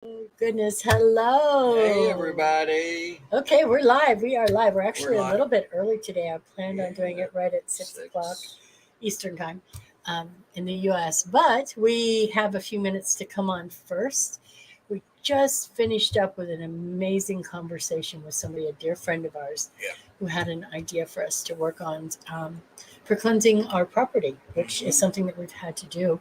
Oh, goodness. Hello. Hey, everybody. Okay, we're live. We are live. We're We're actually a live. little bit early today. I planned on doing Yeah, it right at 6 o'clock six. Eastern time in the US. But we have a few minutes to come on first. We just finished up with an amazing conversation with somebody, a dear friend of ours, Yeah. who had an idea for us to work on for cleansing our property, which is something that we've had to do.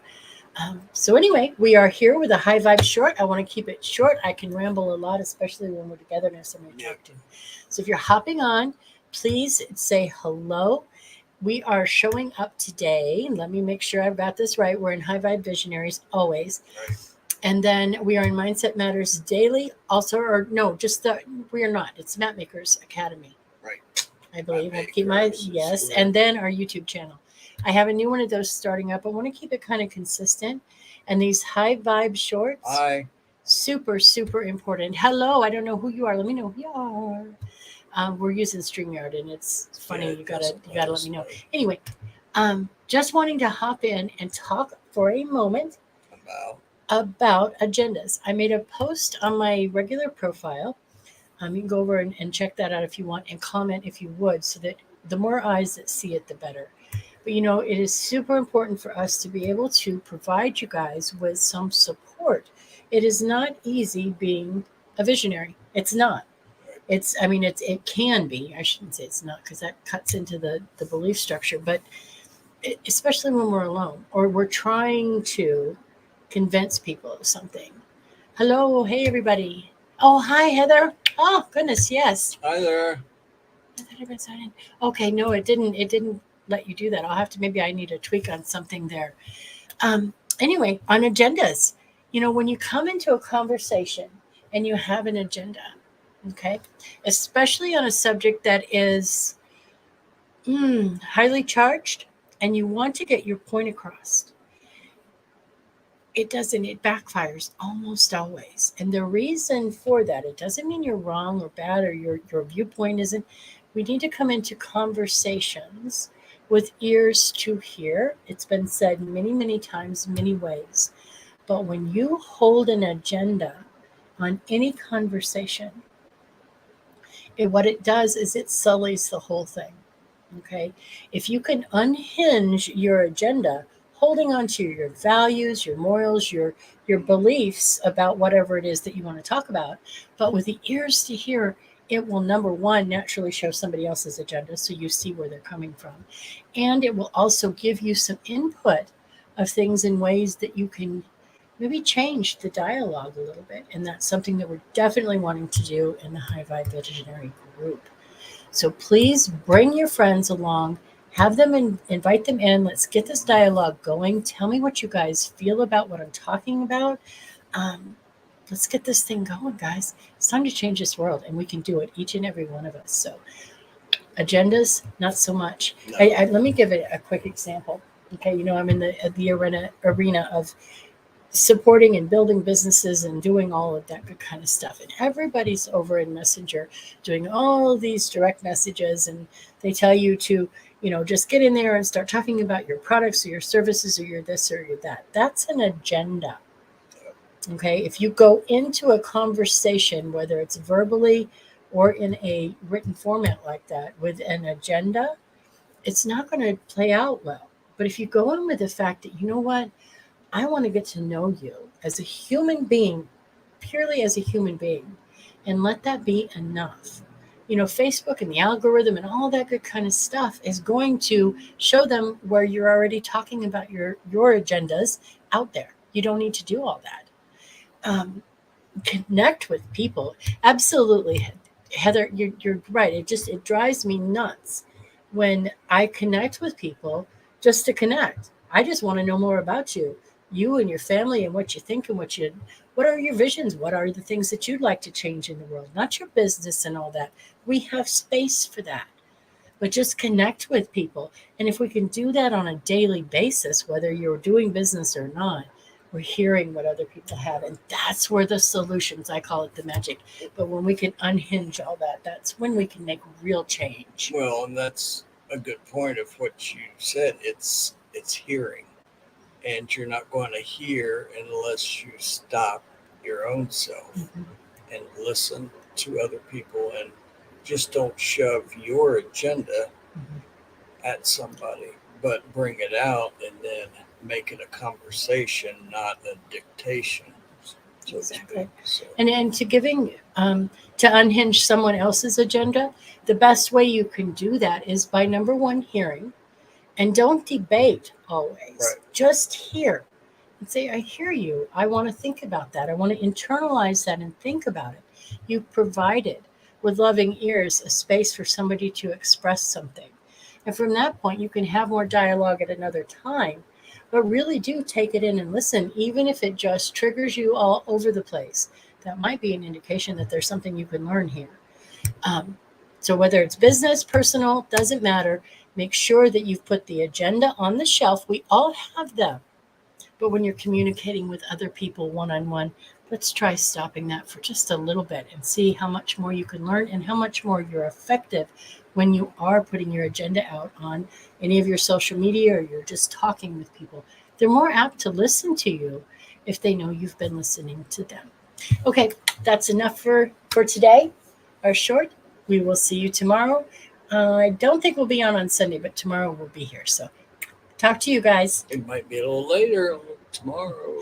So anyway, we are here with a high vibe short. I want to keep it short. I can ramble a lot, especially when we're togetherness and we're Yep. talking. So if you're hopping on, please say hello. We are showing up today. Let me make sure I've got this right. We're in High Vibe Visionaries always. Right. And then we are in Mindset Matters Daily also, or no, just the, we are not. It's Map Makers Academy. Right. I believe. I keep my Makers is yes, where. and then our YouTube channel. I have a new one of those starting up. I want to keep it kind of consistent, and these high vibe shorts, Hi. super important. Hello, I don't know who you are. Let me know who you are. We're using Streamyard, and it's Yeah, funny. it You doesn't let gotta let us me know. know Anyway, just wanting to hop in and talk for a moment about. about agendas. I made a post on my regular profile. You can go over and check that out if you want and comment if you would, so that the more eyes that see it, the better. But it is super important for us to be able to provide you guys with some support. It is not easy being a visionary. It's not. Right. It can be. I shouldn't say it's not because that cuts into the belief structure. But especially when we're alone or we're trying to convince people of something. Hello, hey everybody. Oh, hi Heather. Oh goodness, yes. Hi there. I thought I'd been signed in. Okay, no, it didn't. It didn't let you do that. I'll have to. Maybe I need a tweak on something there. Um, anyway, on agendas, when you come into a conversation and you have an agenda, okay, especially on a subject that is highly charged, and you want to get your point across, it doesn't. It backfires almost always, and the reason for that, it doesn't mean you're wrong or bad or your viewpoint isn't. We need to come into conversations with ears to hear. It's been said many times, many ways. But when you hold an agenda on any conversation, what it does is it sullies the whole thing. Okay. If you can unhinge your agenda, holding on to your values, your morals, your beliefs about whatever it is that you want to talk about, but with the ears to hear, it will number one naturally show somebody else's agenda so you see where they're coming from. And it will also give you some input of things in ways that you can maybe change the dialogue a little bit. And that's something that we're definitely wanting to do in the High Vibe Visionary group. So please bring your friends along, have them invite them in. Let's get this dialogue going. Tell me what you guys feel about what I'm talking about. Um, let's get this thing going, guys. It's time to change this world, and we can do it, each and every one of us. So, agendas, not so much. No. Let me give it a quick example. Okay, I'm in the arena of supporting and building businesses and doing all of that good kind of stuff. And everybody's over in Messenger doing all of these direct messages, and they tell you to, just get in there and start talking about your products or your services or your this or your that. That's an agenda. Okay. If you go into a conversation, whether it's verbally or in a written format like that, with an agenda, it's not going to play out well. But if you go in with the fact that, you know what, I want to get to know you as a human being, purely as a human being, and let that be enough. Facebook and the algorithm and all that good kind of stuff is going to show them where you're already talking about your agendas out there. You don't need to do all that. Connect with people. Absolutely, Heather, you're right. It drives me nuts when I connect with people just to connect. I just want to know more about you and your family, and what you think and what are your visions? What are the things that you'd like to change in the world? Not your business and all that. We have space for that. But just connect with people. And if we can do that on a daily basis, whether you're doing business or not, we're hearing what other people have. And that's where the solutions, I call it the magic. But when we can unhinge all that, that's when we can make real change. Well, and that's a good point of what you said. It's hearing, and you're not going to hear unless you stop your own self Mhm. and listen to other people and just don't shove your agenda Mhm. at somebody, but bring it out and then make it a conversation, not a dictation, so to speak. Exactly. So, And to unhinge someone else's agenda, the best way you can do that is by number one, hearing, and don't debate always. Right. Just hear and say, I hear you. I want to think about that. I want to internalize that and think about it. You provided with loving ears a space for somebody to express something. And from that point, you can have more dialogue at another time, but really do take it in and listen, even if it just triggers you all over the place. That might be an indication that there's something you can learn here. Um, so, whether it's business, personal, doesn't matter. Make sure that you've put the agenda on the shelf. We all have them. But when you're communicating with other people one on one, let's try stopping that for just a little bit and see how much more you can learn and how much more you're effective when you are putting your agenda out on any of your social media or you're just talking with people. They're more apt to listen to you if they know you've been listening to them. Okay, that's enough for today. Our short. We will see you tomorrow. I don't think we'll be on Sunday, but tomorrow we'll be here. So talk to you guys. it might be a little later tomorrow.